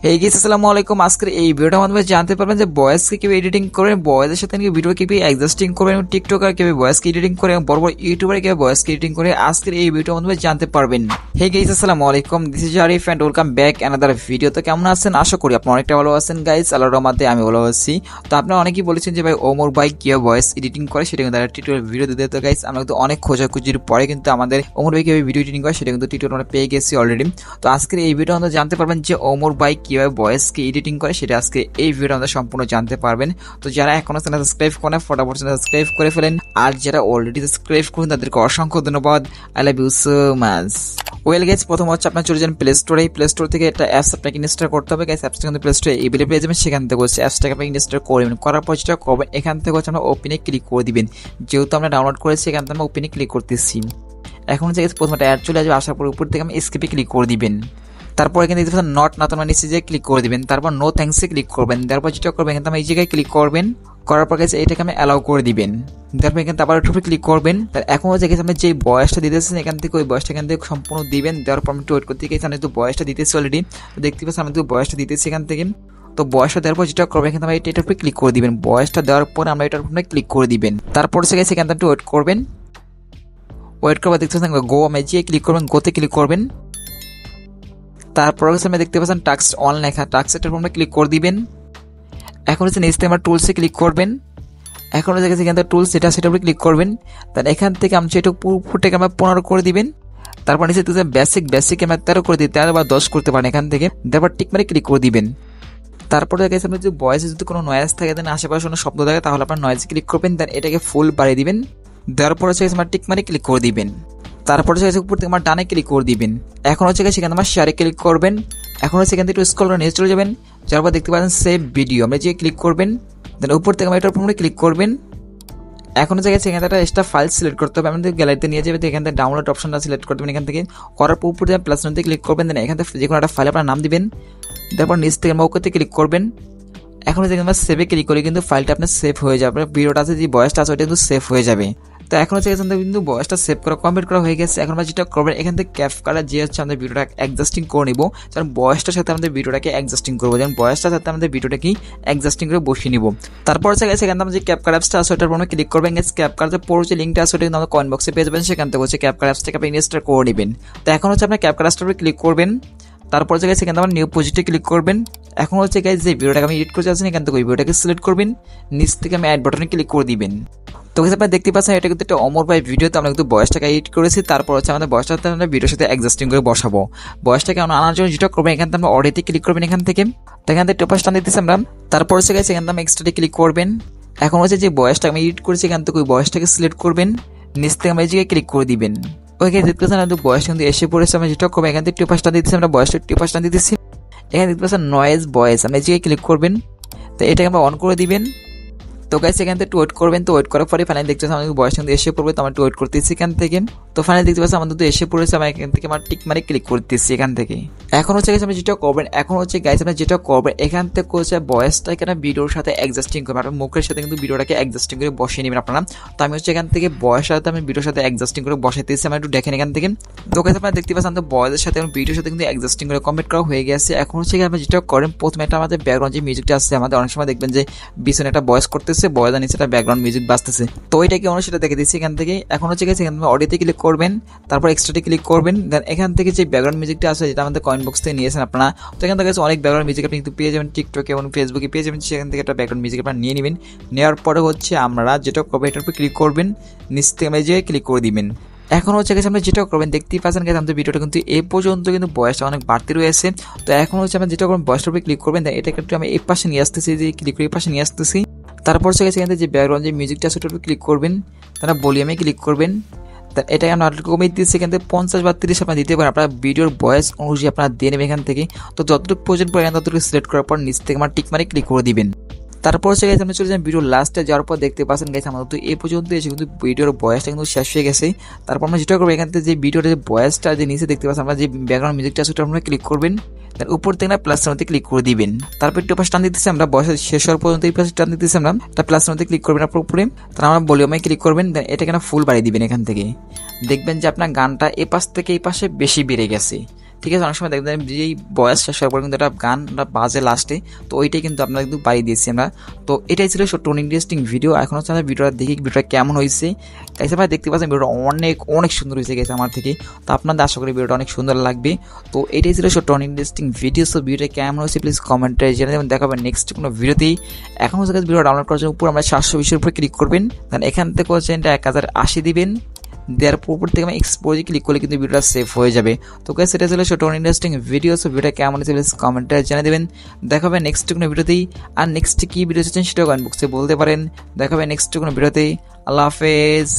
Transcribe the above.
এই গেস আসসালামু আলাইকুম। আজকের এই ভিডিওটার মাধ্যমে জানতে পারবেন যে ভয়েসকে কিভাবে এডিটিং করবেন, ভয়েসের সাথে ভিডিও কিভাবে অ্যাডজাস্টিং করবেন, টিকটকার কিভাবে ভয়েসকে এডিটিং করে, বড় বড় ইউটিউবার কিভাবে ভয়েসকে এডিটিং করে আজকের এই ভিডিওর মাধ্যমে জানতে পারবেন। হে গাইস আসসালামু আলাইকুম, this is Arif and welcome back another video. তো কেমন আছেন? আশা করি আপনারা অনেকটা ভালো আছেন গাইস। আল্লাহর রহমতে আমি ভালো আছি। তো আপনারা অনেকেই বলেছেন যে ভাই ওমর ভাই কিভাবে ভয়েস এডিটিং করে সেটা কিন্তু একটা টিউটোরিয়াল ভিডিও দিতে। তো গাইস আমরা কিন্তু অনেক খোঁজাখুঁজির পরে কিন্তু আমাদের ওমর ভাই কিভাবে ভিডিও এডিটিং করে সেটা কিন্তু টিউটোরিয়াল আমরা পেয়ে গেছি অলরেডি। তো আজকের এই ভিডিও আমরা জানতে পারবেন যে ওমর ভাই কিভাবে ভয়েসকে এডিটিং করে সেটা আজকে এই ভিডিও আমরা সম্পূর্ণ জানতে পারবেন। তো যারা এখনো চ্যানেল সাবস্ক্রাইব করেন ফটাফট চ্যানেল সাবস্ক্রাইব করে ফেলেন, আর যারা অলরেডি সাবস্ক্রাইব করেন তাদেরকে অসংখ্য ধন্যবাদ। I love you so much. Well guys, প্রথম হচ্ছে আপনার চলে যান প্লে স্টোরে। প্লে স্টোর থেকে একটা অ্যাপস আপনাকে ইনস্টল করতে হবে গাইস। অ্যাপসটা কিন্তু প্লে স্টোরে এভেলেবল পেয়ে যাবেন, সেখান থেকে হচ্ছে অ্যাপসটাকে আপনি ইনস্টল করবেন। করার পর যেটা করবেন এখান থেকে হচ্ছে আমরা ওপেনে ক্লিক করে দিবেন। যেহেতু আমরা ডাউনলোড করেছি এখান থেকে আমরা ওপেনে ক্লিক করতেছি। এখন হচ্ছে প্রথমে একটা অ্যাড চলে আসবে, আসার পর উপর থেকে আমি স্কিপে ক্লিক করে দিবেন। তারপর এখানে দেখতে পাচ্ছেন নট না, তোমার নিচে যে ক্লিক করে দিবেন। তারপর নো থ্যাঙ্কসে ক্লিক করবেন। তারপর যেটা করবেন এখানে এই জায়গায় ক্লিক করবেন। করার পর গেছে এটাকে আমি অ্যালাউ করে দিবেন। তারপর এখানে আবার একটু ক্লিক করবেন। তার এখন হচ্ছে গেছে আপনি যে বয়সটা দিতেছেন এখান থেকে ওই বয়সটা এখান থেকে সম্পূর্ণ দিবেন। দেওয়ার পর আমি একটু ওয়েট করতে গেছি, আমি তো বয়সটা দিতেছি অলরেডি। তো দেখতে পাচ্ছেন আমি তো বয়সটা দিতেছি এখান থেকে। তো বয়সটা দেওয়ার পর যেটা করবেন এখানে এটার উপরে ক্লিক করে দিবেন। বয়সটা দেওয়ার পর আমরা এটার উপরে ক্লিক করে দিবেন। তারপর হচ্ছে গেছে এখান থেকে একটু ওয়েট করবেন। ওয়েট করবার দেখতে পাচ্ছেন গো ম্যাজিয়ে ক্লিক করবেন, গোতে ক্লিক করবেন। তারপর আমি দেখতে পাচ্ছেন টাক্স অন লেখা, টাক্স এটার উপর ক্লিক করে দিবেন। এখন হচ্ছে নেক্সট আমার টুলসে ক্লিক করবেন। এখন হচ্ছে এখান থেকে টুলস সেটার উপরে ক্লিক করবেন। তার এখান থেকে আমি এটা পুরোটাকে আমরা 15 করে দিবেন। তারপর নিচে বেসিক আমরা 13 করে দিই, 13 বা 10 করতে পারেন এখান থেকে। তারপর টিক মারে ক্লিক করে দিবেন। তারপরে দেখেছি আপনি যদি ভয়েসে যদি কোনো নয়েজ থাকে, দেন আশেপাশে কোনো শব্দ থাকে, তাহলে আপনার নয়েজে ক্লিক করবেন। দেন এটাকে ফুল বাড়িয়ে দিবেন। দেওয়ার পর হচ্ছে আমার টিক মারে ক্লিক করে দিবেন। তারপর হচ্ছে উপর থেকে আমার ডানে ক্লিক করে দিবেন। এখন হচ্ছে সেখানে আমার শেয়ারে ক্লিক করবেন। এখন হচ্ছে সেখান থেকে একটু স্ক্রল করে নিচে চলে যাবেন। যার পর দেখতে পাচ্ছেন সেভ ভিডিও, আমরা যে ক্লিক করবেন। দেন উপর থেকে আমার এটার উপরে ক্লিক করবেন। এখন হচ্ছে সেখানে একটা এক্সট্রা ফাইল সিলেক্ট করতে হবে, আমাদের গ্যালারিতে নিয়ে যাবে। এখান থেকে ডাউনলোড অপশনটা সিলেক্ট করতে হবে। এখান থেকে করার পর উপর থেকে প্লাস চিহ্নতে ক্লিক করবেন। দেন এখান থেকে যে কোনো একটা ফাইল আপনার নাম দিবেন। তারপর নিচ থেকে ওকেতে ক্লিক করবেন। এখন হচ্ছে আমরা সেভে ক্লিক করে কিন্তু ফাইলটা আপনার সেভ হয়ে যাবে। ভিডিওটা আছে যে ভয়েসটা আছে ওটা কিন্তু সেভ হয়ে যাবে। তো এখন হচ্ছে কিন্তু ভয়েসটা সেভ করা কমপ্লিট করা হয়ে গেছে। এখন আমরা যেটা করবেন এখান থেকে ক্যাপকাটা যে হচ্ছে আমাদের ভিডিওটা অ্যাডজাস্টিং করে নিব, কারণ ভয়েসটার সাথে আমাদের ভিডিওটাকে অ্যাডজাস্টিং করবো, যেমন ভয়েসটার সাথে আমাদের ভিডিওটাকে অ্যাডজাস্টিং করে বসিয়ে নিব। তারপর হচ্ছে এখান থেকে যে ক্যাপকাট অ্যাপসটা আছে ওটার উপর ক্লিক করবেন। ক্যাপকাটের পর যে লিঙ্কটা আছে ওটা কিন্তু আমাদের কমেন্ট বক্সে পেয়ে যাবেন, সেখান থেকে হচ্ছে ক্যাপকাট অ্যাপসটাকে আপনি ইনস্টল করে নেবেন। তো এখন হচ্ছে আপনার ক্যাপকাট অ্যাপসটার উপরে ক্লিক করবেন। তারপর হচ্ছে সেখান থেকে নিউ প্রজেক্টে ক্লিক করবেন। এখন হচ্ছে গাইজ যে ভিডিওটাকে আমি এডিট করতে চাচ্ছি এখান থেকে ওই ভিডিওটাকে সিলেক্ট করবেন। নিচ থেকে আমি অ্যাড বাটনে ক্লিক করে দিবেন। তো আপনারা দেখতে পাচ্ছেন এটা কিন্তু একটা অমর ভাই ভিডিও। তো আমরা কিন্তু বয়সটাকে এডিট করেছি। তারপর হচ্ছে আমাদের বয়সটাতে আমরা ভিডিওর সাথে অ্যাডজাস্টিং করে বসাবো। বয়সটাকে আনার জন্য যেটা করবেন এখান থেকে আমরা অডিওতে ক্লিক করবেন। এখান থেকে টোপাস টান দিতেছি আমরা। তারপর হচ্ছে গাইজ এখান থেকে আমি এক্সট্রাতে ক্লিক করবেন। এখন হচ্ছে যে বয়সটা আমি এডিট করেছি এখান থেকে ওই বয়সটাকে সিলেক্ট করবেন। নিচ থেকে আমরা এই জায়গায় ক্লিক করে দিবেন। ওইখানে দেখতে পাচ্ছেন আমাদের বয়স কিন্তু এসে পড়েছে। আমরা যেটা করবো এখান থেকে টোপাস টান দিতেছি আমরা, বয়সটা টোপাস টান দিতেছি। এখানে দেখতে পাচ্ছেন নয়েজ ভয়েস, আমরা এই জায়গায় ক্লিক করবেন। তো এটাকে আমরা অন করে দিবেন। তো গাইস এখান থেকে ওয়েট করবেন। তো ওয়েট করার পরে ফাইনালি দেখতে পাচ্ছেন আমাদের বয়স কিন্তু এসে পড়বে। তো আমরা ওয়েট করতেছি এখান থেকে। তো ফাইনালি দেখতে পাচ্ছেন আমাদের তো এসে পড়েছে। আমরা এখান থেকে আমার টিক মারে ক্লিক করতেছি এখান থেকে। এখন হচ্ছে গাইস আপনি যেটা করবেন, এখন হচ্ছে গাইস আপনি যেটা করবেন এখান থেকে হচ্ছে বয়েসটা এখানে ভিডিওর সাথে অ্যাডজাস্টিং করবেন। আপনার মুখের সাথে কিন্তু ভিডিওটাকে অ্যাডজাস্টিং করে বসিয়ে নেবেন আপনারা। তো আমি হচ্ছে এখান থেকে বয়েসের সাথে আমি ভিডিওর সাথে অ্যাডজাস্টিং করে বসাইতেছি। আমরা একটু দেখেন এখান থেকে। তো গাইস আপনারা দেখতে পাচ্ছেন আমাদের বয়েসের সাথে এবং ভিডিওর সাথে কিন্তু অ্যাডজাস্টিং করে কমপ্লিট করা হয়ে গেছে। এখন হচ্ছে আপনি যেটা করেন প্রথমে একটা আমাদের ব্যাকগ্রাউন্ড যে মিউজিকটা আছে, আমাদের অনেক সময় দেখবেন যে পিছনে একটা ভয়েস করতেছে, ভয়েসের নিচে একটা ব্যাকগ্রাউন্ড মিউজিক বাজতেছে। তো ওইটা কি সেটা দেখে দিচ্ছি এখান থেকে। এখন হচ্ছে গেছে এখান থেকে অডিওতে ক্লিক করবেন। তারপর এক্সট্রাতে ক্লিক করবেন। দেন এখান থেকে যে ব্যাকগ্রাউন্ড মিউজিকটা আছে যেটা আমাদের কমেন্ট বক্স থেকে নিয়েছেন আপনারা, তো এখান থেকে অনেক ব্যাকগ্রাউন্ড মিউজিক আপনি কিন্তু পেয়ে যাবেন টিকটকে এবং ফেসবুকে পেয়ে যাবেন। সেখান থেকে একটা ব্যাকগ্রাউন্ড মিউজিক আপনারা নিয়ে নেবেন। নেওয়ার পরে হচ্ছে আমরা যেটা করবো এটার উপর ক্লিক করবেন, নিচ থেকে আমরা যে ক্লিক করে দিবেন। এখন হচ্ছে গেছে আমরা যেটা করবেন দেখতেই পাচ্ছেন গেছে আমাদের ভিডিওটা কিন্তু এ পর্যন্ত কিন্তু বয়সটা অনেক বাড়তি রয়েছে। তো এখন হচ্ছে আমরা যেটা করবেন বয়সটার উপরে ক্লিক করবেন। এটাকে একটু আমি এই পাশে নিয়ে আসতেছি, যে ক্লিক করে এই পাশে নিয়ে আসতেছি। তারপর হচ্ছে গেছে এখান থেকে যে ব্যাকগ্রাউন্ড যে মিউজিকটা আছে ওটার উপর ক্লিক করবেন। তারা ভলিউমে ক্লিক করবেন। এটাই আমরা কমিয়ে দিচ্ছি এখান থেকে 50 বা 30 আপনারা দিতে পারেন। আপনার ভিডিওর ভয়েস অনুযায়ী আপনারা দিয়ে নেবেন এখান থেকে। তো যতটুকু প্রয়োজন পড়ে ততটুকু সিলেক্ট করার পর নিচ থেকে আমার টিক মারে ক্লিক করে দিবেন। তারপর হচ্ছে গেছে আপনি চলে যান ভিডিও লাস্টে যাওয়ার পর দেখতে পাচ্ছেন গেছে আমাদের তো এই পর্যন্ত এসে কিন্তু ভিডিওর ভয়েসটা কিন্তু শেষ হয়ে গেছে। তারপর আমরা যেটা করবো এখান থেকে যে ভিডিওর যে ভয়েসটা যে নিচে দেখতে পাচ্ছেন আমরা যে ব্যাকগ্রাউন্ড মিউজিকটা আছে ওটা আপনারা ক্লিক করবেন। তার উপর থেকে না প্লাস মধ্যে ক্লিক করে দিবেন। তারপর একটু পাশে টান দিতেছি আমরা, বয়স শেষ হওয়ার পর্যন্ত এই পাশে টান দিতেছি আমরা, একটা প্লাস মধ্যে ক্লিক করবেন আপনার উপরে। তারপর আমরা ভলিউমে ক্লিক করবেন। দেন এটাকে না ফুল বাড়িয়ে দিবেন। এখান থেকে দেখবেন যে আপনার গানটা এ পাশ থেকে এই পাশে বেশি বেড়ে গেছে। ঠিক আছে, অনেক সময় দেখবেন যেই বয়স শেষ হওয়ার পর কিন্তু একটা গান বাজে লাস্টে, তো ওইটাই কিন্তু আপনারা কিন্তু বাড়িয়ে দিয়েছি আমরা। তো এটাই ছিল ছোট্ট ইন্টারেস্টিং ভিডিও। এখন হচ্ছে আমরা ভিডিওটা দেখি ভিডিওটা কেমন হয়েছে। গাইস আপনারা দেখতে পাচ্ছেন ভিডিওটা অনেক অনেক সুন্দর হয়েছে গেছে আমার থেকে। তো আপনাদের আশা করি ভিডিওটা অনেক সুন্দর লাগবে। তো এটাই ছিল ছোট্ট ইন্টারেস্টিং ভিডিও। সো ভিডিওটা কেমন হয়েছে প্লিজ কমেন্টে জেনে দেবেন। দেখা হবে নেক্সট কোনো ভিডিওতেই। এখন হচ্ছে ভিডিও ডাউনলোড করার জন্য উপর আমরা 720 উপরে ক্লিক করবেন, দেন এখান থেকে হচ্ছে 1080 দিবেন, দেওয়ার পর থেকে আমি এক্সপোজে ক্লিক করলে কিন্তু ভিডিওটা সেভ হয়ে যাবে। তো গাইস সেটা ছিল ছোট ইন্টারেস্টিং ভিডিও। সো ভিডিওটা কেমন হয়েছে প্লিজ কমেন্টে জানিয়ে দেবেন। দেখা হবে নেক্সট কোনো ভিডিওতেই। আর নেক্সট কি ভিডিও চাচ্ছেন সেটাও কমেন্ট বক্সে বলতে পারেন। দেখা হবে নেক্সট কোনো ভিডিওতেই। আল্লাহ হাফেজ।